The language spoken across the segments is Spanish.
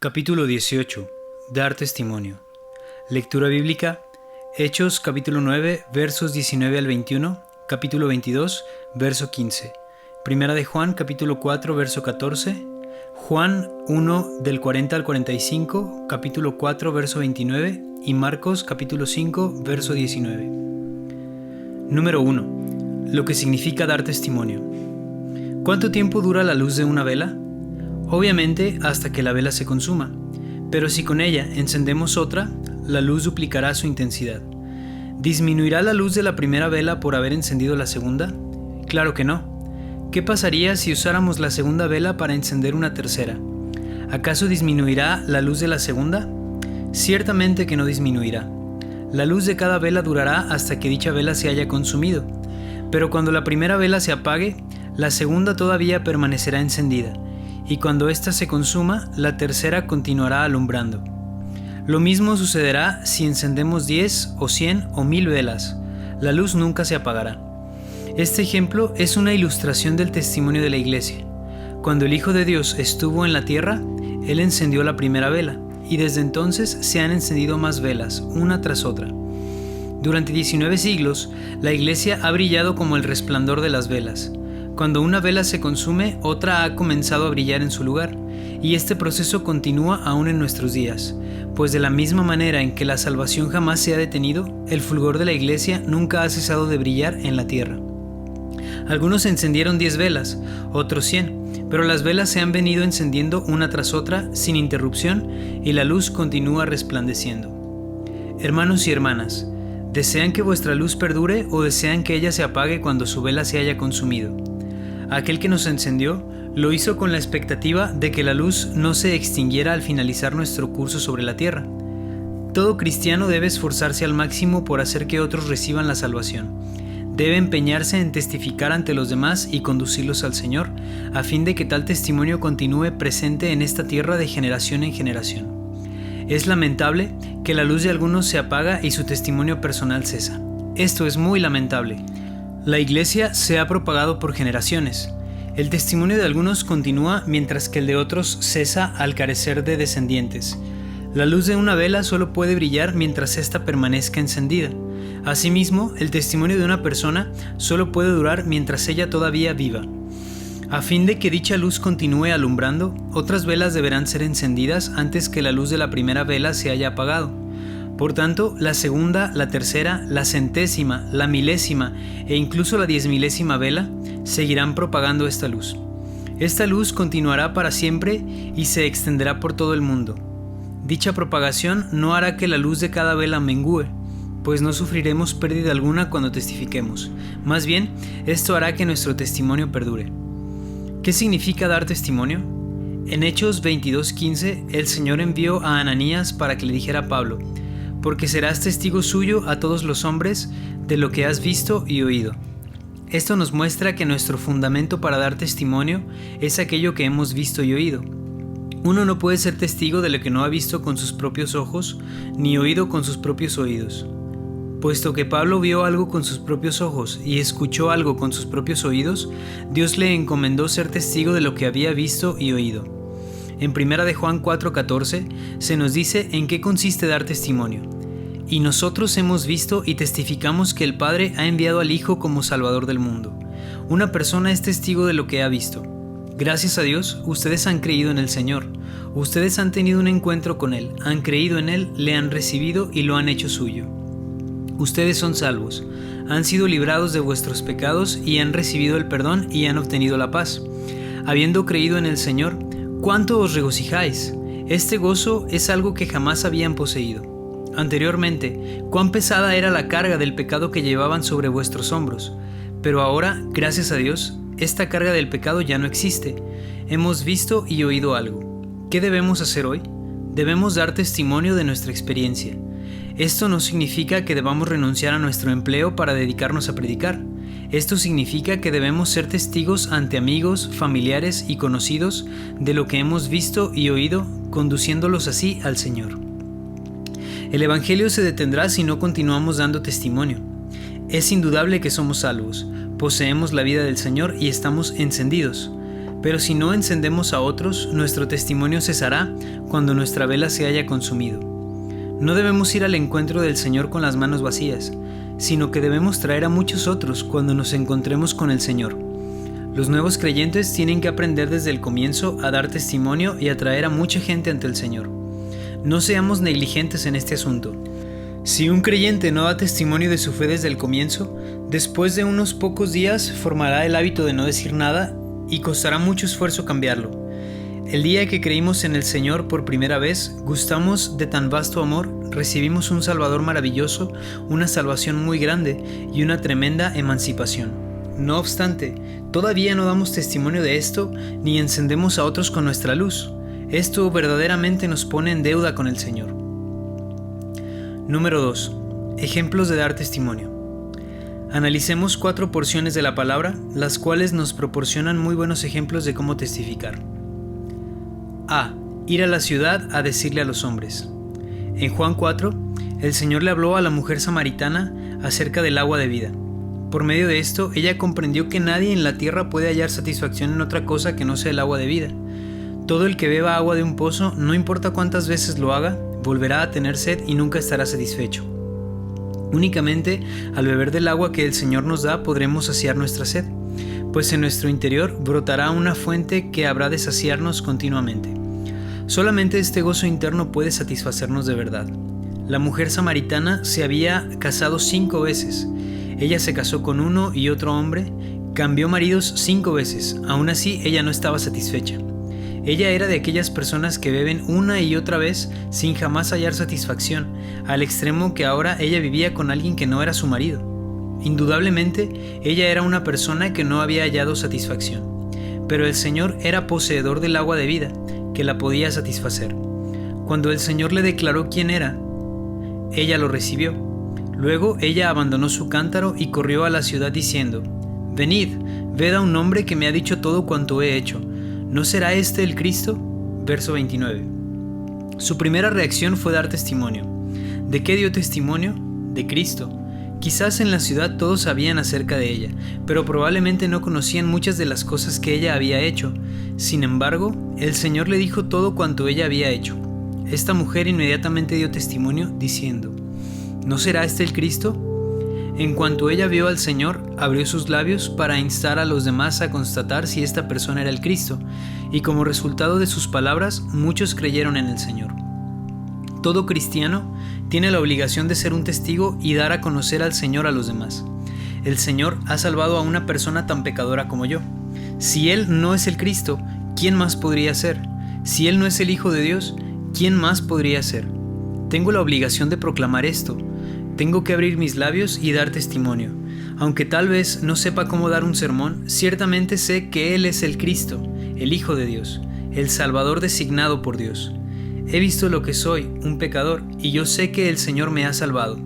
Capítulo 18. Dar testimonio. Lectura bíblica. Hechos capítulo 9 versos 19 al 21, capítulo 22 verso 15, Primera de Juan capítulo 4 verso 14, Juan 1 del 40 al 45, capítulo 4 verso 29 y Marcos capítulo 5 verso 19. Número 1. Lo que significa dar testimonio. ¿Cuánto tiempo dura la luz de una vela? Obviamente hasta que la vela se consuma, pero si con ella encendemos otra, la luz duplicará su intensidad. ¿Disminuirá la luz de la primera vela por haber encendido la segunda? Claro que no. ¿Qué pasaría si usáramos la segunda vela para encender una tercera? ¿Acaso disminuirá la luz de la segunda? Ciertamente que no disminuirá. La luz de cada vela durará hasta que dicha vela se haya consumido, pero cuando la primera vela se apague, la segunda todavía permanecerá encendida, y cuando ésta se consuma, la tercera continuará alumbrando. Lo mismo sucederá si encendemos 10 o 100 o 1000 velas. La luz nunca se apagará. Este ejemplo es una ilustración del testimonio de la iglesia. Cuando el Hijo de Dios estuvo en la tierra, Él encendió la primera vela, y desde entonces se han encendido más velas, una tras otra. Durante 19 siglos, la iglesia ha brillado como el resplandor de las velas. Cuando una vela se consume, otra ha comenzado a brillar en su lugar, y este proceso continúa aún en nuestros días, pues de la misma manera en que la salvación jamás se ha detenido, el fulgor de la iglesia nunca ha cesado de brillar en la tierra. Algunos encendieron 10 velas, otros 100, pero las velas se han venido encendiendo una tras otra sin interrupción y la luz continúa resplandeciendo. Hermanos y hermanas, ¿desean que vuestra luz perdure o desean que ella se apague cuando su vela se haya consumido? Aquel que nos encendió lo hizo con la expectativa de que la luz no se extinguiera al finalizar nuestro curso sobre la tierra. Todo cristiano debe esforzarse al máximo por hacer que otros reciban la salvación. Debe empeñarse en testificar ante los demás y conducirlos al Señor, a fin de que tal testimonio continúe presente en esta tierra de generación en generación. Es lamentable que la luz de algunos se apaga y su testimonio personal cesa. Esto es muy lamentable. La iglesia se ha propagado por generaciones. El testimonio de algunos continúa mientras que el de otros cesa al carecer de descendientes. La luz de una vela solo puede brillar mientras ésta permanezca encendida. Asimismo, el testimonio de una persona solo puede durar mientras ella todavía viva. A fin de que dicha luz continúe alumbrando, otras velas deberán ser encendidas antes que la luz de la primera vela se haya apagado. Por tanto, la segunda, la tercera, la centésima, la milésima e incluso la 10.000ª vela seguirán propagando esta luz. Esta luz continuará para siempre y se extenderá por todo el mundo. Dicha propagación no hará que la luz de cada vela mengüe, pues no sufriremos pérdida alguna cuando testifiquemos. Más bien, esto hará que nuestro testimonio perdure. ¿Qué significa dar testimonio? En Hechos 22:15, el Señor envió a Ananías para que le dijera a Pablo: porque serás testigo suyo a todos los hombres de lo que has visto y oído. Esto nos muestra que nuestro fundamento para dar testimonio es aquello que hemos visto y oído. Uno no puede ser testigo de lo que no ha visto con sus propios ojos, ni oído con sus propios oídos. Puesto que Pablo vio algo con sus propios ojos y escuchó algo con sus propios oídos, Dios le encomendó ser testigo de lo que había visto y oído. En Primera de Juan 4:14 se nos dice en qué consiste dar testimonio. Y nosotros hemos visto y testificamos que el Padre ha enviado al Hijo como Salvador del mundo. Una persona es testigo de lo que ha visto. Gracias a Dios, ustedes han creído en el Señor. Ustedes han tenido un encuentro con Él, han creído en Él, le han recibido y lo han hecho suyo. Ustedes son salvos, han sido librados de vuestros pecados y han recibido el perdón y han obtenido la paz. Habiendo creído en el Señor, ¿cuánto os regocijáis? Este gozo es algo que jamás habían poseído. Anteriormente, cuán pesada era la carga del pecado que llevaban sobre vuestros hombros. Pero ahora, gracias a Dios, esta carga del pecado ya no existe. Hemos visto y oído algo. ¿Qué debemos hacer hoy? Debemos dar testimonio de nuestra experiencia. Esto no significa que debamos renunciar a nuestro empleo para dedicarnos a predicar. Esto significa que debemos ser testigos ante amigos, familiares y conocidos de lo que hemos visto y oído, conduciéndolos así al Señor. El Evangelio se detendrá si no continuamos dando testimonio. Es indudable que somos salvos, poseemos la vida del Señor y estamos encendidos. Pero si no encendemos a otros, nuestro testimonio cesará cuando nuestra vela se haya consumido. No debemos ir al encuentro del Señor con las manos vacías, sino que debemos traer a muchos otros cuando nos encontremos con el Señor. Los nuevos creyentes tienen que aprender desde el comienzo a dar testimonio y a traer a mucha gente ante el Señor. No seamos negligentes en este asunto. Si un creyente no da testimonio de su fe desde el comienzo, después de unos pocos días formará el hábito de no decir nada y costará mucho esfuerzo cambiarlo. El día que creímos en el Señor por primera vez, gustamos de tan vasto amor, recibimos un Salvador maravilloso, una salvación muy grande y una tremenda emancipación. No obstante, todavía no damos testimonio de esto ni encendemos a otros con nuestra luz. Esto verdaderamente nos pone en deuda con el Señor. Número 2. Ejemplos de dar testimonio. Analicemos 4 porciones de la palabra, las cuales nos proporcionan muy buenos ejemplos de cómo testificar. A. Ir a la ciudad a decirle a los hombres. En Juan 4, el Señor le habló a la mujer samaritana acerca del agua de vida. Por medio de esto, ella comprendió que nadie en la tierra puede hallar satisfacción en otra cosa que no sea el agua de vida. Todo el que beba agua de un pozo, no importa cuántas veces lo haga, volverá a tener sed y nunca estará satisfecho. Únicamente al beber del agua que el Señor nos da podremos saciar nuestra sed, pues en nuestro interior brotará una fuente que habrá de saciarnos continuamente. Solamente este gozo interno puede satisfacernos de verdad. La mujer samaritana se había casado 5 veces. Ella se casó con uno y otro hombre, cambió maridos 5 veces, aún así ella no estaba satisfecha. Ella era de aquellas personas que beben una y otra vez sin jamás hallar satisfacción, al extremo que ahora ella vivía con alguien que no era su marido. Indudablemente, ella era una persona que no había hallado satisfacción, pero el Señor era poseedor del agua de vida, que la podía satisfacer. Cuando el Señor le declaró quién era, ella lo recibió. Luego ella abandonó su cántaro y corrió a la ciudad diciendo: «Venid, ved a un hombre que me ha dicho todo cuanto he hecho. ¿No será este el Cristo?». Verso 29. Su primera reacción fue dar testimonio. ¿De qué dio testimonio? De Cristo. Quizás en la ciudad todos sabían acerca de ella, pero probablemente no conocían muchas de las cosas que ella había hecho. Sin embargo, el Señor le dijo todo cuanto ella había hecho. Esta mujer inmediatamente dio testimonio diciendo: ¿No será este el Cristo? En cuanto ella vio al Señor, abrió sus labios para instar a los demás a constatar si esta persona era el Cristo, y como resultado de sus palabras, muchos creyeron en el Señor. Todo cristiano tiene la obligación de ser un testigo y dar a conocer al Señor a los demás. El Señor ha salvado a una persona tan pecadora como yo. Si Él no es el Cristo, ¿quién más podría ser? Si Él no es el Hijo de Dios, ¿quién más podría ser? Tengo la obligación de proclamar esto. Tengo que abrir mis labios y dar testimonio. Aunque tal vez no sepa cómo dar un sermón, ciertamente sé que Él es el Cristo, el Hijo de Dios, el Salvador designado por Dios. He visto lo que soy, un pecador, y yo sé que el Señor me ha salvado.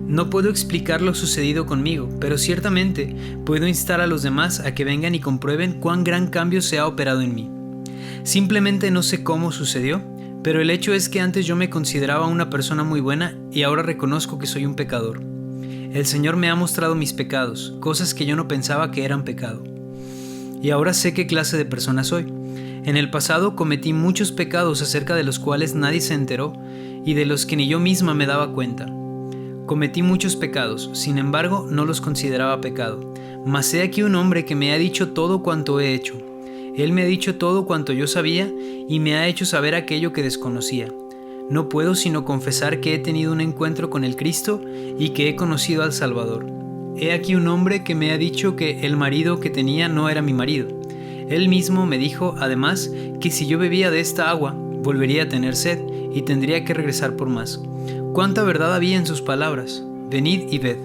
No puedo explicar lo sucedido conmigo, pero ciertamente puedo instar a los demás a que vengan y comprueben cuán gran cambio se ha operado en mí. Simplemente no sé cómo sucedió, pero el hecho es que antes yo me consideraba una persona muy buena y ahora reconozco que soy un pecador. El Señor me ha mostrado mis pecados, cosas que yo no pensaba que eran pecado. Y ahora sé qué clase de persona soy. En el pasado cometí muchos pecados acerca de los cuales nadie se enteró y de los que ni yo misma me daba cuenta. Cometí muchos pecados, sin embargo no los consideraba pecado. Mas he aquí un hombre que me ha dicho todo cuanto he hecho. Él me ha dicho todo cuanto yo sabía y me ha hecho saber aquello que desconocía. No puedo sino confesar que he tenido un encuentro con el Cristo y que he conocido al Salvador. He aquí un hombre que me ha dicho que el marido que tenía no era mi marido. Él mismo me dijo, además, que si yo bebía de esta agua, volvería a tener sed y tendría que regresar por más. ¿Cuánta verdad había en sus palabras? Venid y ved.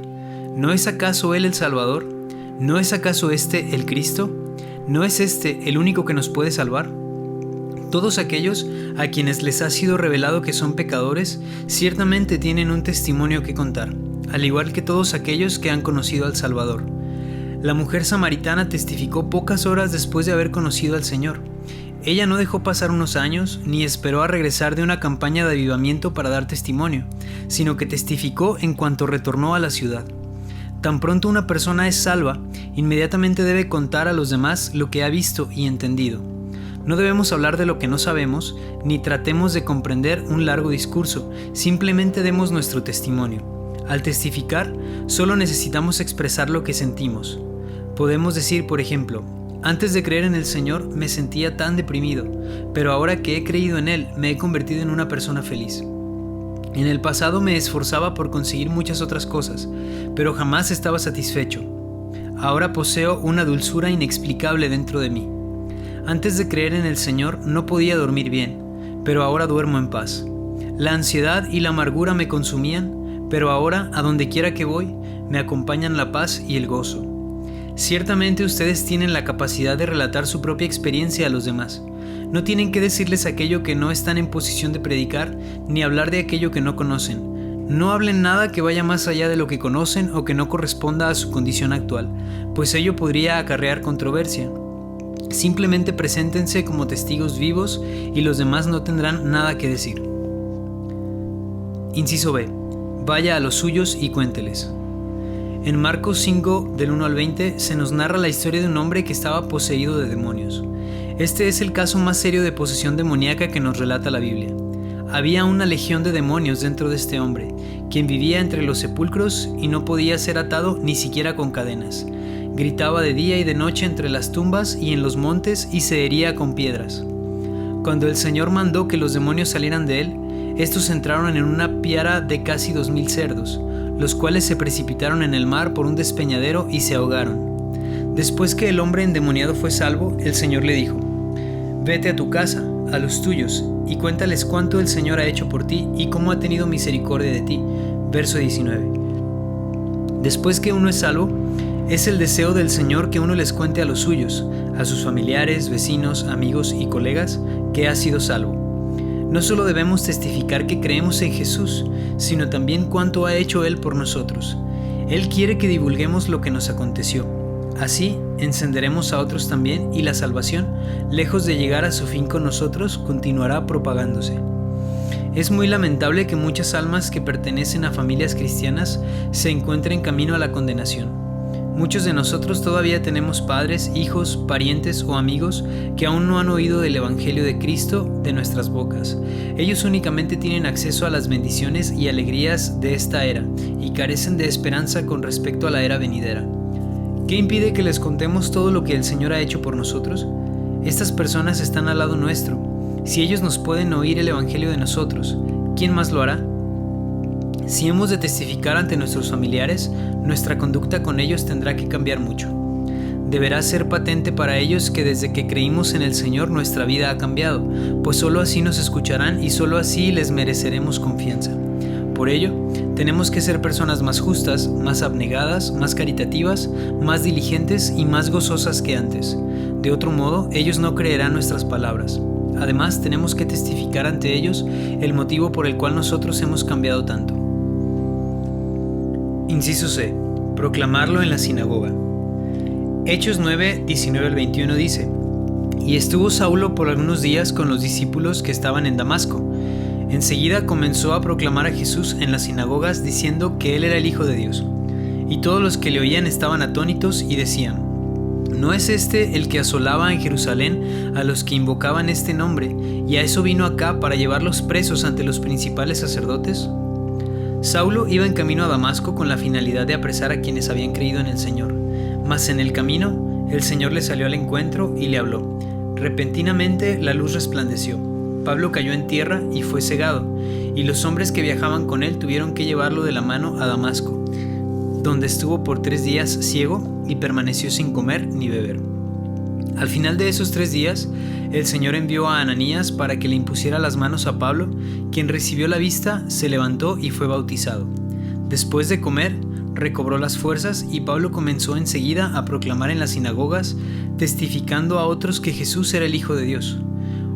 ¿No es acaso Él el Salvador? ¿No es acaso este el Cristo? ¿No es este el único que nos puede salvar? Todos aquellos a quienes les ha sido revelado que son pecadores, ciertamente tienen un testimonio que contar, al igual que todos aquellos que han conocido al Salvador. La mujer samaritana testificó pocas horas después de haber conocido al Señor. Ella no dejó pasar unos años, ni esperó a regresar de una campaña de avivamiento para dar testimonio, sino que testificó en cuanto retornó a la ciudad. Tan pronto una persona es salva, inmediatamente debe contar a los demás lo que ha visto y entendido. No debemos hablar de lo que no sabemos, ni tratemos de comprender un largo discurso, simplemente demos nuestro testimonio. Al testificar, solo necesitamos expresar lo que sentimos. Podemos decir, por ejemplo, antes de creer en el Señor me sentía tan deprimido, pero ahora que he creído en Él me he convertido en una persona feliz. En el pasado me esforzaba por conseguir muchas otras cosas, pero jamás estaba satisfecho. Ahora poseo una dulzura inexplicable dentro de mí. Antes de creer en el Señor no podía dormir bien, pero ahora duermo en paz. La ansiedad y la amargura me consumían, pero ahora, a donde quiera que voy, me acompañan la paz y el gozo. Ciertamente ustedes tienen la capacidad de relatar su propia experiencia a los demás. No tienen que decirles aquello que no están en posición de predicar, ni hablar de aquello que no conocen. No hablen nada que vaya más allá de lo que conocen o que no corresponda a su condición actual, pues ello podría acarrear controversia. Simplemente preséntense como testigos vivos y los demás no tendrán nada que decir. Inciso B. Vaya a los suyos y cuénteles. En Marcos 5, del 1 al 20, se nos narra la historia de un hombre que estaba poseído de demonios. Este es el caso más serio de posesión demoníaca que nos relata la Biblia. Había una legión de demonios dentro de este hombre, quien vivía entre los sepulcros y no podía ser atado ni siquiera con cadenas. Gritaba de día y de noche entre las tumbas y en los montes y se hería con piedras. Cuando el Señor mandó que los demonios salieran de él, estos entraron en una piara de casi 2000 cerdos, los cuales se precipitaron en el mar por un despeñadero y se ahogaron. Después que el hombre endemoniado fue salvo, el Señor le dijo: «Vete a tu casa, a los tuyos, y cuéntales cuánto el Señor ha hecho por ti y cómo ha tenido misericordia de ti». Verso 19. Después que uno es salvo, es el deseo del Señor que uno les cuente a los suyos, a sus familiares, vecinos, amigos y colegas, que ha sido salvo. No solo debemos testificar que creemos en Jesús, sino también cuánto ha hecho Él por nosotros. Él quiere que divulguemos lo que nos aconteció. Así, encenderemos a otros también y la salvación, lejos de llegar a su fin con nosotros, continuará propagándose. Es muy lamentable que muchas almas que pertenecen a familias cristianas se encuentren camino a la condenación. Muchos de nosotros todavía tenemos padres, hijos, parientes o amigos que aún no han oído del Evangelio de Cristo de nuestras bocas. Ellos únicamente tienen acceso a las bendiciones y alegrías de esta era y carecen de esperanza con respecto a la era venidera. ¿Qué impide que les contemos todo lo que el Señor ha hecho por nosotros? Estas personas están al lado nuestro. Si ellos nos pueden oír el Evangelio de nosotros, ¿quién más lo hará? Si hemos de testificar ante nuestros familiares, nuestra conducta con ellos tendrá que cambiar mucho. Deberá ser patente para ellos que desde que creímos en el Señor nuestra vida ha cambiado, pues solo así nos escucharán y solo así les mereceremos confianza. Por ello, tenemos que ser personas más justas, más abnegadas, más caritativas, más diligentes y más gozosas que antes. De otro modo, ellos no creerán nuestras palabras. Además, tenemos que testificar ante ellos el motivo por el cual nosotros hemos cambiado tanto. Inciso C. Proclamarlo en la sinagoga. Hechos 9, 19 al 21 dice: «Y estuvo Saulo por algunos días con los discípulos que estaban en Damasco. Enseguida comenzó a proclamar a Jesús en las sinagogas diciendo que Él era el Hijo de Dios. Y todos los que le oían estaban atónitos y decían: ¿No es este el que asolaba en Jerusalén a los que invocaban este nombre, y a eso vino acá para llevarlos presos ante los principales sacerdotes?» Saulo iba en camino a Damasco con la finalidad de apresar a quienes habían creído en el Señor. Mas en el camino, el Señor le salió al encuentro y le habló. Repentinamente la luz resplandeció. Pablo cayó en tierra y fue cegado, y los hombres que viajaban con él tuvieron que llevarlo de la mano a Damasco, donde estuvo por 3 días ciego y permaneció sin comer ni beber. Al final de esos 3 días, el Señor envió a Ananías para que le impusiera las manos a Pablo, quien recibió la vista, se levantó y fue bautizado. Después de comer, recobró las fuerzas y Pablo comenzó enseguida a proclamar en las sinagogas, testificando a otros que Jesús era el Hijo de Dios.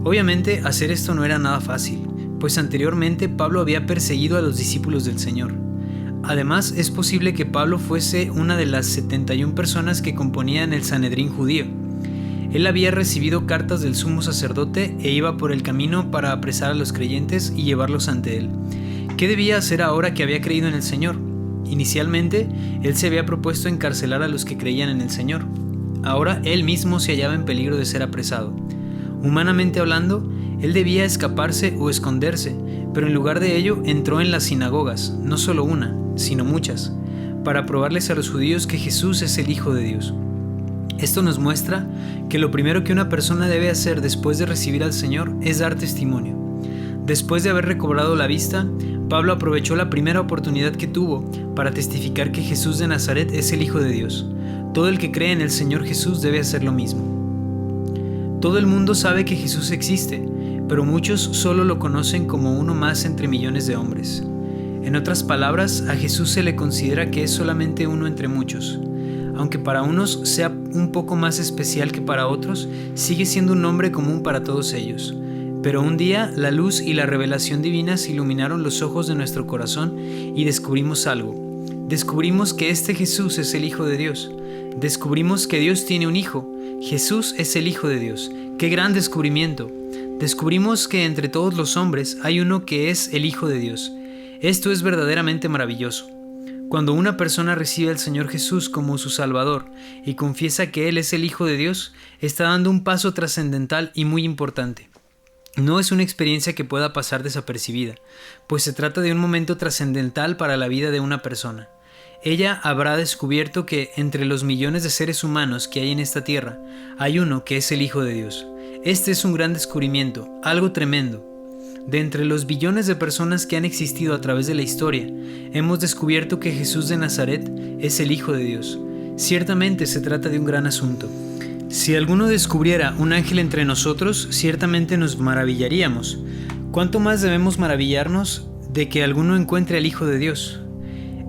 Obviamente, hacer esto no era nada fácil, pues anteriormente Pablo había perseguido a los discípulos del Señor. Además, es posible que Pablo fuese una de las 71 personas que componían el Sanedrín judío. Él había recibido cartas del sumo sacerdote e iba por el camino para apresar a los creyentes y llevarlos ante él. ¿Qué debía hacer ahora que había creído en el Señor? Inicialmente, él se había propuesto encarcelar a los que creían en el Señor. Ahora él mismo se hallaba en peligro de ser apresado. Humanamente hablando, él debía escaparse o esconderse, pero en lugar de ello entró en las sinagogas, no solo una, sino muchas, para probarles a los judíos que Jesús es el Hijo de Dios. Esto nos muestra que lo primero que una persona debe hacer después de recibir al Señor es dar testimonio. Después de haber recobrado la vista, Pablo aprovechó la primera oportunidad que tuvo para testificar que Jesús de Nazaret es el Hijo de Dios. Todo el que cree en el Señor Jesús debe hacer lo mismo. Todo el mundo sabe que Jesús existe, pero muchos solo lo conocen como uno más entre millones de hombres. En otras palabras, a Jesús se le considera que es solamente uno entre muchos. Aunque para unos sea un poco más especial que para otros, sigue siendo un nombre común para todos ellos. Pero un día la luz y la revelación divinas iluminaron los ojos de nuestro corazón y descubrimos algo. Descubrimos que este Jesús es el Hijo de Dios. Descubrimos que Dios tiene un Hijo. Jesús es el Hijo de Dios. ¡Qué gran descubrimiento! Descubrimos que entre todos los hombres hay uno que es el Hijo de Dios. Esto es verdaderamente maravilloso. Cuando una persona recibe al Señor Jesús como su Salvador y confiesa que Él es el Hijo de Dios, está dando un paso trascendental y muy importante. No es una experiencia que pueda pasar desapercibida, pues se trata de un momento trascendental para la vida de una persona. Ella habrá descubierto que entre los millones de seres humanos que hay en esta tierra, hay uno que es el Hijo de Dios. Este es un gran descubrimiento, algo tremendo. De entre los billones de personas que han existido a través de la historia, hemos descubierto que Jesús de Nazaret es el Hijo de Dios. Ciertamente se trata de un gran asunto. Si alguno descubriera un ángel entre nosotros, ciertamente nos maravillaríamos. ¿Cuánto más debemos maravillarnos de que alguno encuentre al Hijo de Dios?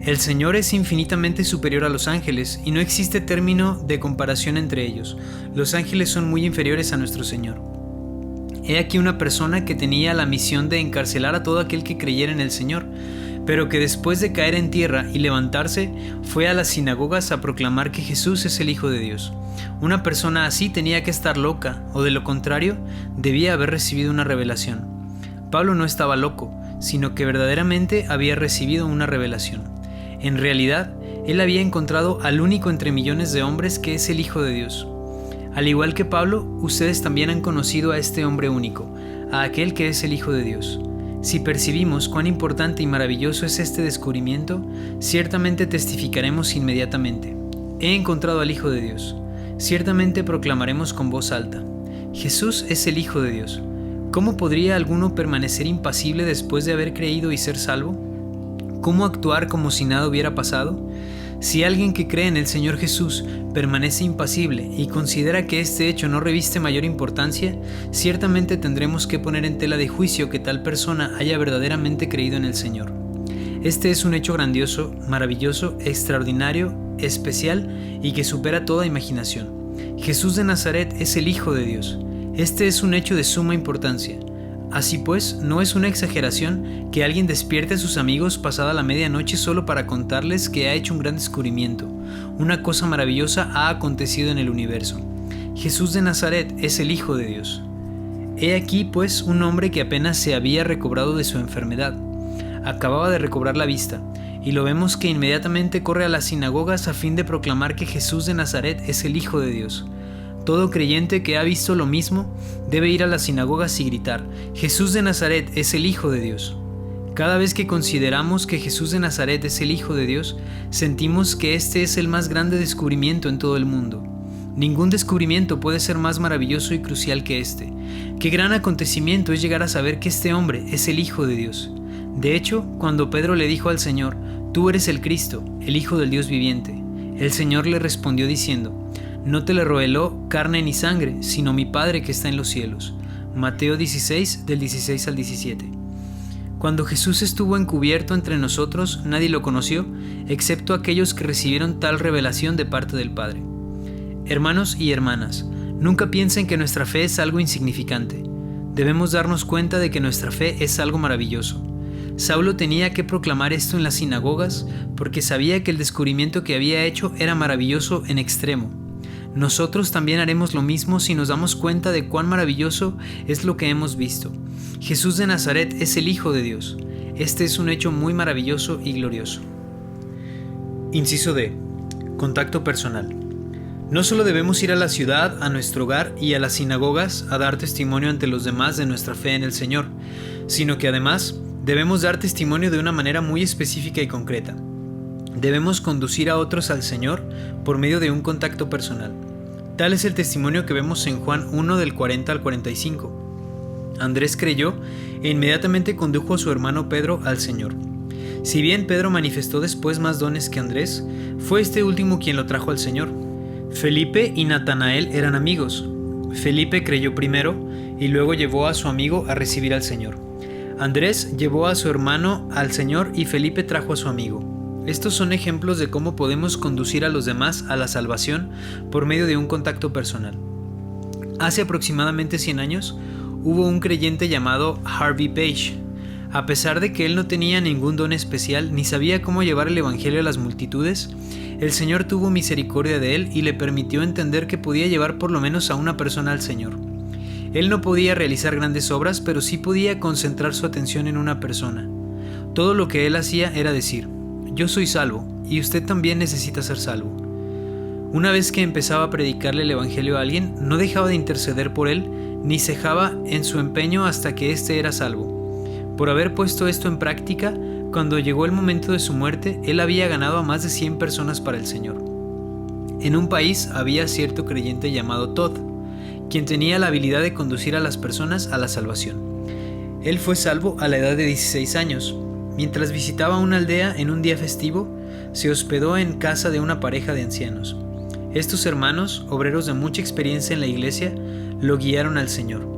El Señor es infinitamente superior a los ángeles y no existe término de comparación entre ellos. Los ángeles son muy inferiores a nuestro Señor. He aquí una persona que tenía la misión de encarcelar a todo aquel que creyera en el Señor, pero que después de caer en tierra y levantarse, fue a las sinagogas a proclamar que Jesús es el Hijo de Dios. Una persona así tenía que estar loca, o de lo contrario, debía haber recibido una revelación. Pablo no estaba loco, sino que verdaderamente había recibido una revelación. En realidad, él había encontrado al único entre millones de hombres que es el Hijo de Dios. Al igual que Pablo, ustedes también han conocido a este hombre único, a aquel que es el Hijo de Dios. Si percibimos cuán importante y maravilloso es este descubrimiento, ciertamente testificaremos inmediatamente. He encontrado al Hijo de Dios. Ciertamente proclamaremos con voz alta. Jesús es el Hijo de Dios. ¿Cómo podría alguno permanecer impasible después de haber creído y ser salvo? ¿Cómo actuar como si nada hubiera pasado? Si alguien que cree en el Señor Jesús permanece impasible y considera que este hecho no reviste mayor importancia, ciertamente tendremos que poner en tela de juicio que tal persona haya verdaderamente creído en el Señor. Este es un hecho grandioso, maravilloso, extraordinario, especial y que supera toda imaginación. Jesús de Nazaret es el Hijo de Dios. Este es un hecho de suma importancia. Así pues, no es una exageración que alguien despierte a sus amigos pasada la medianoche solo para contarles que ha hecho un gran descubrimiento. Una cosa maravillosa ha acontecido en el universo. Jesús de Nazaret es el Hijo de Dios. He aquí, pues, un hombre que apenas se había recobrado de su enfermedad. Acababa de recobrar la vista, y lo vemos que inmediatamente corre a las sinagogas a fin de proclamar que Jesús de Nazaret es el Hijo de Dios. Todo creyente que ha visto lo mismo debe ir a las sinagogas y gritar: Jesús de Nazaret es el Hijo de Dios. Cada vez que consideramos que Jesús de Nazaret es el Hijo de Dios, sentimos que este es el más grande descubrimiento en todo el mundo. Ningún descubrimiento puede ser más maravilloso y crucial que este. Qué gran acontecimiento es llegar a saber que este hombre es el Hijo de Dios. De hecho, cuando Pedro le dijo al Señor: Tú eres el Cristo, el Hijo del Dios viviente, el Señor le respondió diciendo: No te le reveló carne ni sangre, sino mi Padre que está en los cielos. Mateo 16, del 16 al 17. Cuando Jesús estuvo encubierto entre nosotros, nadie lo conoció, excepto aquellos que recibieron tal revelación de parte del Padre. Hermanos y hermanas, nunca piensen que nuestra fe es algo insignificante. Debemos darnos cuenta de que nuestra fe es algo maravilloso. Saulo tenía que proclamar esto en las sinagogas porque sabía que el descubrimiento que había hecho era maravilloso en extremo. Nosotros también haremos lo mismo si nos damos cuenta de cuán maravilloso es lo que hemos visto. Jesús de Nazaret es el Hijo de Dios. Este es un hecho muy maravilloso y glorioso. Inciso D. Contacto personal. No solo debemos ir a la ciudad, a nuestro hogar y a las sinagogas a dar testimonio ante los demás de nuestra fe en el Señor, sino que además debemos dar testimonio de una manera muy específica y concreta. Debemos conducir a otros al Señor por medio de un contacto personal. Tal es el testimonio que vemos en Juan 1 del 40 al 45. Andrés creyó e inmediatamente condujo a su hermano Pedro al Señor. Si bien Pedro manifestó después más dones que Andrés, fue este último quien lo trajo al Señor. Felipe y Natanael eran amigos. Felipe creyó primero y luego llevó a su amigo a recibir al Señor. Andrés llevó a su hermano al Señor y Felipe trajo a su amigo. Estos son ejemplos de cómo podemos conducir a los demás a la salvación por medio de un contacto personal. Hace aproximadamente 100 años hubo un creyente llamado Harvey Page. A pesar de que él no tenía ningún don especial ni sabía cómo llevar el evangelio a las multitudes, el Señor tuvo misericordia de él y le permitió entender que podía llevar por lo menos a una persona al Señor. Él no podía realizar grandes obras, pero sí podía concentrar su atención en una persona. Todo lo que él hacía era decir: yo soy salvo, y usted también necesita ser salvo. Una vez que empezaba a predicarle el evangelio a alguien, no dejaba de interceder por él, ni cejaba en su empeño hasta que éste era salvo. Por haber puesto esto en práctica, cuando llegó el momento de su muerte, él había ganado a más de 100 personas para el Señor. En un país había cierto creyente llamado Todd, quien tenía la habilidad de conducir a las personas a la salvación. Él fue salvo a la edad de 16 años. Mientras visitaba una aldea en un día festivo, se hospedó en casa de una pareja de ancianos. Estos hermanos, obreros de mucha experiencia en la iglesia, lo guiaron al Señor.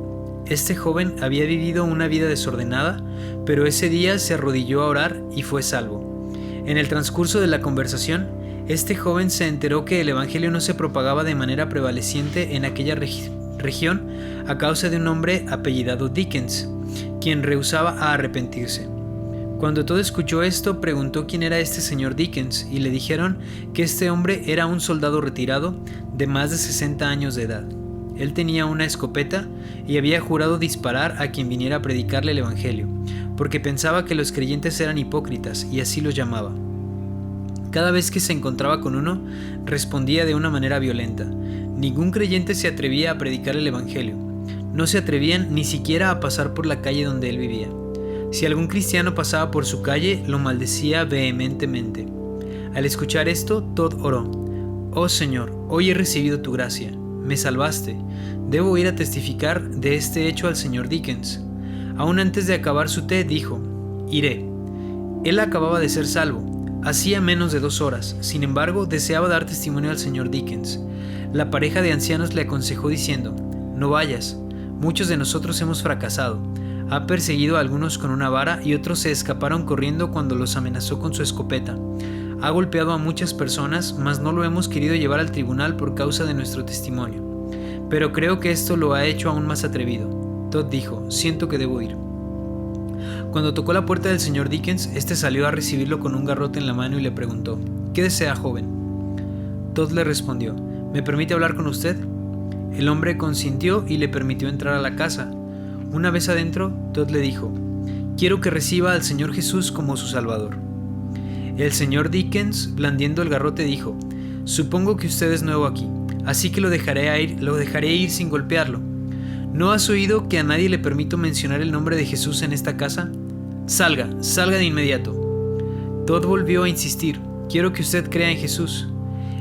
Este joven había vivido una vida desordenada, pero ese día se arrodilló a orar y fue salvo. En el transcurso de la conversación, este joven se enteró que el evangelio no se propagaba de manera prevaleciente en aquella región a causa de un hombre apellidado Dickens, quien rehusaba a arrepentirse. Cuando Todd escuchó esto, preguntó quién era este señor Dickens y le dijeron que este hombre era un soldado retirado de más de 60 años de edad. Él tenía una escopeta y había jurado disparar a quien viniera a predicarle el evangelio, porque pensaba que los creyentes eran hipócritas y así los llamaba. Cada vez que se encontraba con uno, respondía de una manera violenta. Ningún creyente se atrevía a predicar el evangelio. No se atrevían ni siquiera a pasar por la calle donde él vivía. Si algún cristiano pasaba por su calle, lo maldecía vehementemente. Al escuchar esto, Todd oró: «Oh Señor, hoy he recibido tu gracia. Me salvaste. Debo ir a testificar de este hecho al señor Dickens». Aún antes de acabar su té, dijo: «Iré». Él acababa de ser salvo. Hacía menos de 2 horas. Sin embargo, deseaba dar testimonio al señor Dickens. La pareja de ancianos le aconsejó diciendo: «No vayas. Muchos de nosotros hemos fracasado. Ha perseguido a algunos con una vara y otros se escaparon corriendo cuando los amenazó con su escopeta. Ha golpeado a muchas personas, mas no lo hemos querido llevar al tribunal por causa de nuestro testimonio. Pero creo que esto lo ha hecho aún más atrevido». Todd dijo: «Siento que debo ir». Cuando tocó la puerta del señor Dickens, este salió a recibirlo con un garrote en la mano y le preguntó: «¿Qué desea, joven?». Todd le respondió: «¿Me permite hablar con usted?». El hombre consintió y le permitió entrar a la casa. Una vez adentro, Todd le dijo: «Quiero que reciba al Señor Jesús como su Salvador». El señor Dickens, blandiendo el garrote, dijo: «Supongo que usted es nuevo aquí, así que lo dejaré ir sin golpearlo. ¿No has oído que a nadie le permito mencionar el nombre de Jesús en esta casa? Salga de inmediato». Todd volvió a insistir: «Quiero que usted crea en Jesús».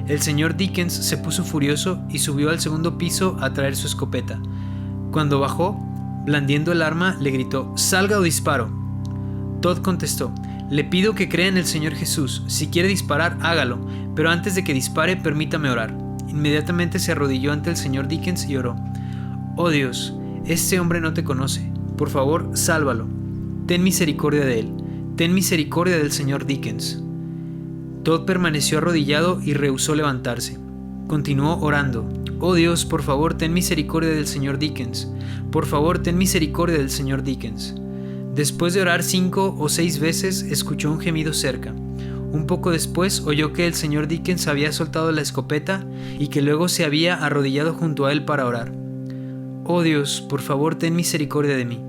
El señor Dickens se puso furioso y subió al 2.º piso a traer su escopeta. Cuando bajó, blandiendo el arma, le gritó: «¡Salga o disparo!». Todd contestó: «Le pido que crea en el Señor Jesús. Si quiere disparar, hágalo, pero antes de que dispare, permítame orar». Inmediatamente se arrodilló ante el señor Dickens y oró: «Oh Dios, este hombre no te conoce. Por favor, sálvalo. Ten misericordia de él. Ten misericordia del señor Dickens». Todd permaneció arrodillado y rehusó levantarse. Continuó orando: «Oh Dios, por favor, ten misericordia del señor Dickens. Por favor, ten misericordia del señor Dickens». Después de orar 5 o 6 veces, escuchó un gemido cerca. Un poco después oyó que el señor Dickens había soltado la escopeta y que luego se había arrodillado junto a él para orar. «Oh Dios, por favor, ten misericordia de mí».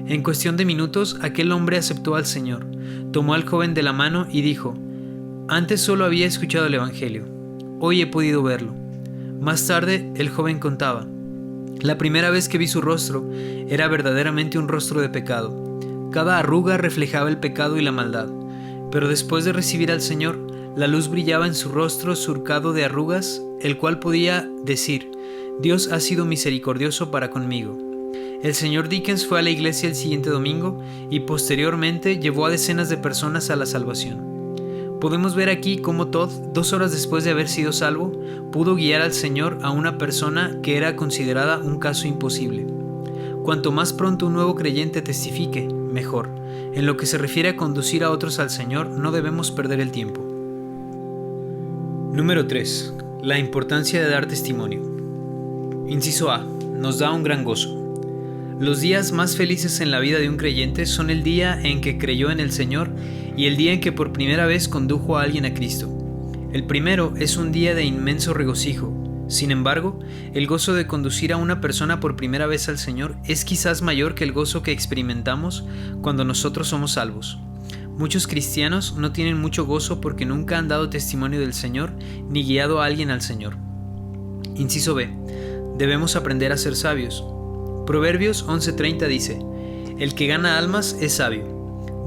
En cuestión de minutos, aquel hombre aceptó al Señor, tomó al joven de la mano y dijo: Antes solo había escuchado el Evangelio. Hoy he podido verlo. Más tarde, el joven contaba: la primera vez que vi su rostro era verdaderamente un rostro de pecado. Cada arruga reflejaba el pecado y la maldad. Pero después de recibir al Señor, la luz brillaba en su rostro surcado de arrugas, el cual podía decir: Dios ha sido misericordioso para conmigo. El señor Dickens fue a la iglesia el siguiente domingo y posteriormente llevó a decenas de personas a la salvación. Podemos ver aquí cómo Todd, 2 horas después de haber sido salvo, pudo guiar al Señor a una persona que era considerada un caso imposible. Cuanto más pronto un nuevo creyente testifique, mejor. En lo que se refiere a conducir a otros al Señor, no debemos perder el tiempo. Número 3. La importancia de dar testimonio. Inciso A. Nos da un gran gozo. Los días más felices en la vida de un creyente son el día en que creyó en el Señor y el día en que por primera vez condujo a alguien a Cristo. El primero es un día de inmenso regocijo. Sin embargo, el gozo de conducir a una persona por primera vez al Señor es quizás mayor que el gozo que experimentamos cuando nosotros somos salvos. Muchos cristianos no tienen mucho gozo porque nunca han dado testimonio del Señor ni guiado a alguien al Señor. Inciso B. Debemos aprender a ser sabios. Proverbios 11:30 dice: el que gana almas es sabio.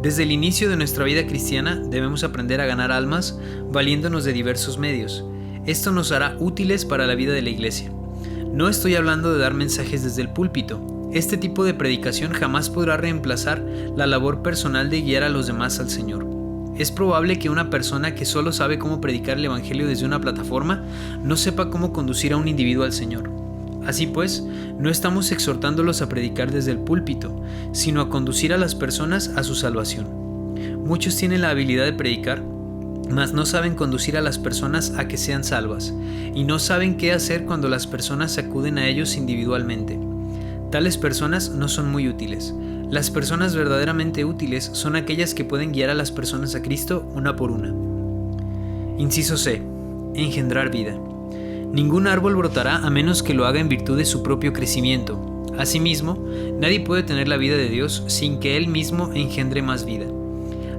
Desde el inicio de nuestra vida cristiana debemos aprender a ganar almas valiéndonos de diversos medios. Esto nos hará útiles para la vida de la iglesia. No estoy hablando de dar mensajes desde el púlpito. Este tipo de predicación jamás podrá reemplazar la labor personal de guiar a los demás al Señor. Es probable que una persona que solo sabe cómo predicar el Evangelio desde una plataforma no sepa cómo conducir a un individuo al Señor. Así pues, no estamos exhortándolos a predicar desde el púlpito, sino a conducir a las personas a su salvación. Muchos tienen la habilidad de predicar, mas no saben conducir a las personas a que sean salvas, y no saben qué hacer cuando las personas acuden a ellos individualmente. Tales personas no son muy útiles. Las personas verdaderamente útiles son aquellas que pueden guiar a las personas a Cristo una por una. Inciso C. Engendrar vida. Ningún árbol brotará a menos que lo haga en virtud de su propio crecimiento. Asimismo, nadie puede tener la vida de Dios sin que Él mismo engendre más vida.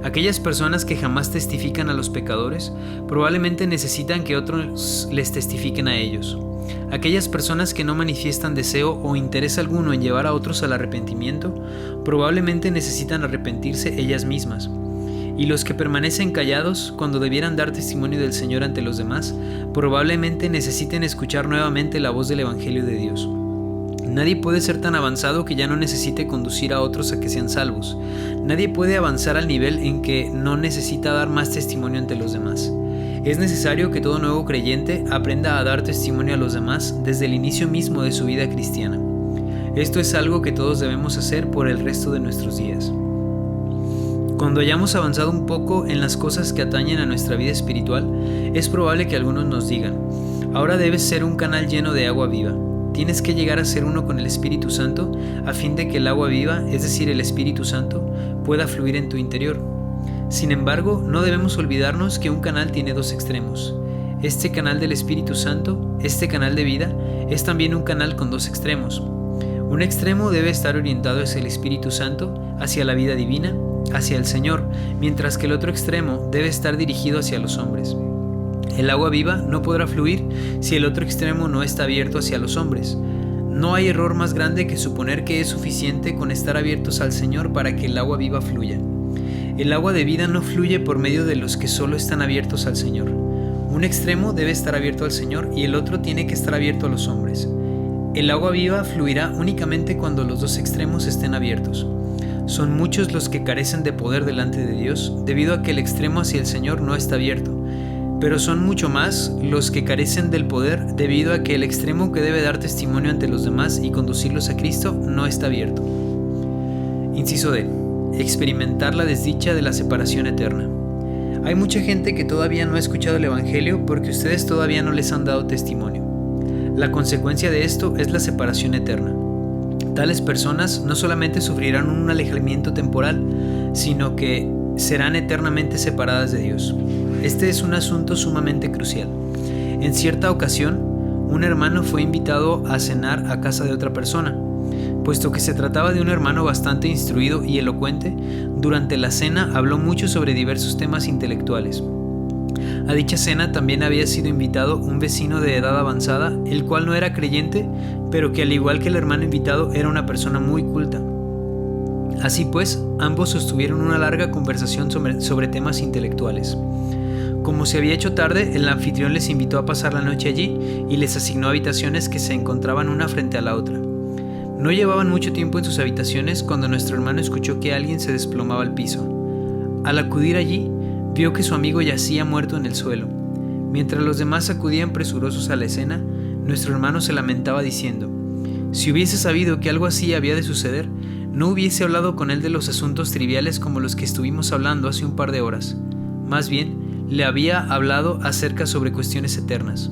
Aquellas personas que jamás testifican a los pecadores probablemente necesitan que otros les testifiquen a ellos. Aquellas personas que no manifiestan deseo o interés alguno en llevar a otros al arrepentimiento probablemente necesitan arrepentirse ellas mismas. Y los que permanecen callados cuando debieran dar testimonio del Señor ante los demás, probablemente necesiten escuchar nuevamente la voz del Evangelio de Dios. Nadie puede ser tan avanzado que ya no necesite conducir a otros a que sean salvos. Nadie puede avanzar al nivel en que no necesita dar más testimonio ante los demás. Es necesario que todo nuevo creyente aprenda a dar testimonio a los demás desde el inicio mismo de su vida cristiana. Esto es algo que todos debemos hacer por el resto de nuestros días. Cuando hayamos avanzado un poco en las cosas que atañen a nuestra vida espiritual, es probable que algunos nos digan: ahora debes ser un canal lleno de agua viva. Tienes que llegar a ser uno con el Espíritu Santo a fin de que el agua viva, es decir, el Espíritu Santo, pueda fluir en tu interior. Sin embargo, no debemos olvidarnos que un canal tiene dos extremos. Este canal del Espíritu Santo, este canal de vida, es también un canal con dos extremos. Un extremo debe estar orientado hacia el Espíritu Santo, hacia la vida divina, hacia el Señor, mientras que el otro extremo debe estar dirigido hacia los hombres. El agua viva no podrá fluir si el otro extremo no está abierto hacia los hombres. No hay error más grande que suponer que es suficiente con estar abiertos al Señor para que el agua viva fluya. El agua de vida no fluye por medio de los que solo están abiertos al Señor. Un extremo debe estar abierto al Señor y el otro tiene que estar abierto a los hombres. El agua viva fluirá únicamente cuando los dos extremos estén abiertos. Son muchos los que carecen de poder delante de Dios debido a que el extremo hacia el Señor no está abierto, pero son mucho más los que carecen del poder debido a que el extremo que debe dar testimonio ante los demás y conducirlos a Cristo no está abierto. Inciso D. Experimentar la desdicha de la separación eterna. Hay mucha gente que todavía no ha escuchado el Evangelio porque ustedes todavía no les han dado testimonio. La consecuencia de esto es la separación eterna. Tales personas no solamente sufrirán un alejamiento temporal, sino que serán eternamente separadas de Dios. Este es un asunto sumamente crucial. En cierta ocasión, un hermano fue invitado a cenar a casa de otra persona. Puesto que se trataba de un hermano bastante instruido y elocuente, durante la cena habló mucho sobre diversos temas intelectuales. A dicha cena también había sido invitado un vecino de edad avanzada, el cual no era creyente, pero que al igual que el hermano invitado era una persona muy culta. Así pues, ambos sostuvieron una larga conversación sobre temas intelectuales. Como se había hecho tarde, el anfitrión les invitó a pasar la noche allí y les asignó habitaciones que se encontraban una frente a la otra. No llevaban mucho tiempo en sus habitaciones cuando nuestro hermano escuchó que alguien se desplomaba al piso. Al acudir allí, vio que su amigo yacía muerto en el suelo. Mientras los demás acudían presurosos a la escena, nuestro hermano se lamentaba diciendo: si hubiese sabido que algo así había de suceder, no hubiese hablado con él de los asuntos triviales como los que estuvimos hablando hace un par de horas. Más bien, le había hablado acerca sobre cuestiones eternas.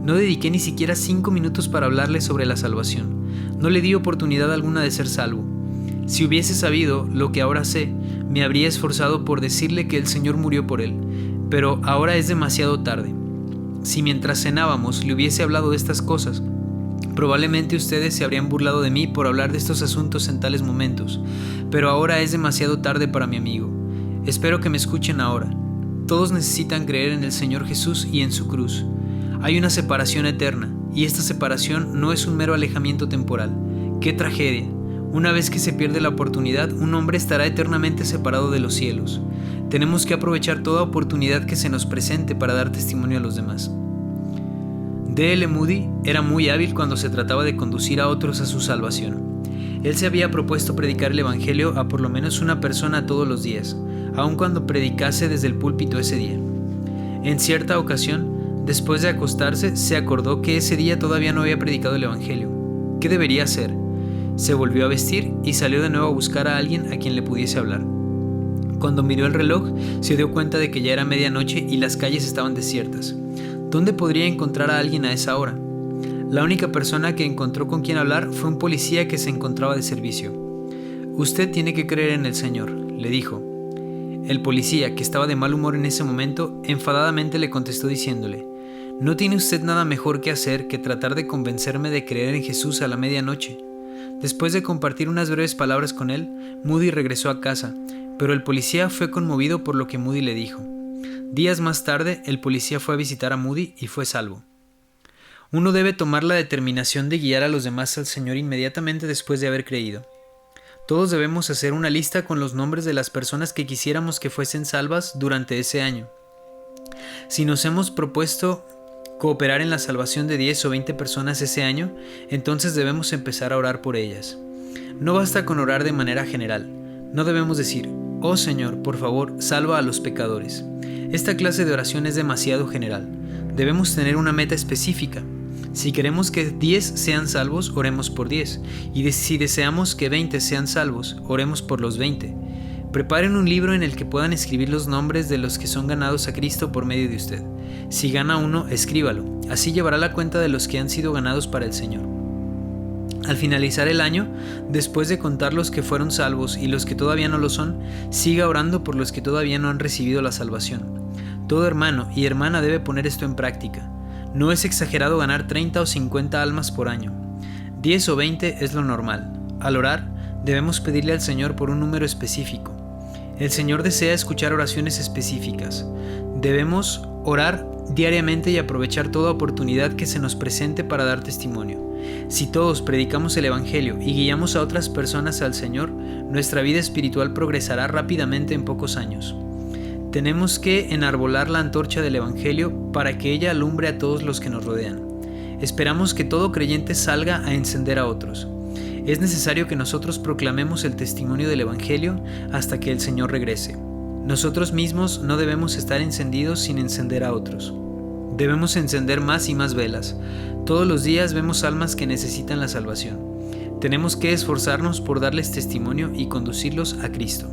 No dediqué ni siquiera 5 minutos para hablarle sobre la salvación. No le di oportunidad alguna de ser salvo. Si hubiese sabido lo que ahora sé, me habría esforzado por decirle que el Señor murió por él, pero ahora es demasiado tarde. Si mientras cenábamos le hubiese hablado de estas cosas, probablemente ustedes se habrían burlado de mí por hablar de estos asuntos en tales momentos, pero ahora es demasiado tarde para mi amigo. Espero que me escuchen ahora. Todos necesitan creer en el Señor Jesús y en su cruz. Hay una separación eterna, y esta separación no es un mero alejamiento temporal. ¡Qué tragedia! Una vez que se pierde la oportunidad, un hombre estará eternamente separado de los cielos. Tenemos que aprovechar toda oportunidad que se nos presente para dar testimonio a los demás. D.L. Moody era muy hábil cuando se trataba de conducir a otros a su salvación. Él se había propuesto predicar el Evangelio a por lo menos una persona todos los días, aun cuando predicase desde el púlpito ese día. En cierta ocasión, después de acostarse, se acordó que ese día todavía no había predicado el Evangelio. ¿Qué debería hacer? Se volvió a vestir y salió de nuevo a buscar a alguien a quien le pudiese hablar. Cuando miró el reloj, se dio cuenta de que ya era medianoche y las calles estaban desiertas. ¿Dónde podría encontrar a alguien a esa hora? La única persona que encontró con quien hablar fue un policía que se encontraba de servicio. «Usted tiene que creer en el Señor», le dijo. El policía, que estaba de mal humor en ese momento, enfadadamente le contestó diciéndole: «¿No tiene usted nada mejor que hacer que tratar de convencerme de creer en Jesús a la medianoche?» Después de compartir unas breves palabras con él, Moody regresó a casa, pero el policía fue conmovido por lo que Moody le dijo. Días más tarde, el policía fue a visitar a Moody y fue salvo. Uno debe tomar la determinación de guiar a los demás al Señor inmediatamente después de haber creído. Todos debemos hacer una lista con los nombres de las personas que quisiéramos que fuesen salvas durante ese año. Si nos hemos propuesto cooperar en la salvación de 10 o 20 personas ese año, entonces debemos empezar a orar por ellas. No basta con orar de manera general. No debemos decir: «Oh Señor, por favor, salva a los pecadores». Esta clase de oración es demasiado general. Debemos tener una meta específica. Si queremos que 10 sean salvos, oremos por 10. Y si deseamos que 20 sean salvos, oremos por los 20. Preparen un libro en el que puedan escribir los nombres de los que son ganados a Cristo por medio de usted. Si gana uno, escríbalo. Así llevará la cuenta de los que han sido ganados para el Señor. Al finalizar el año, después de contar los que fueron salvos y los que todavía no lo son, siga orando por los que todavía no han recibido la salvación. Todo hermano y hermana debe poner esto en práctica. No es exagerado ganar 30 o 50 almas por año. 10 o 20 es lo normal. Al orar, debemos pedirle al Señor por un número específico. El Señor desea escuchar oraciones específicas. Debemos orar diariamente y aprovechar toda oportunidad que se nos presente para dar testimonio. Si todos predicamos el Evangelio y guiamos a otras personas al Señor, nuestra vida espiritual progresará rápidamente en pocos años. Tenemos que enarbolar la antorcha del Evangelio para que ella alumbre a todos los que nos rodean. Esperamos que todo creyente salga a encender a otros. Es necesario que nosotros proclamemos el testimonio del Evangelio hasta que el Señor regrese. Nosotros mismos no debemos estar encendidos sin encender a otros. Debemos encender más y más velas. Todos los días vemos almas que necesitan la salvación. Tenemos que esforzarnos por darles testimonio y conducirlos a Cristo.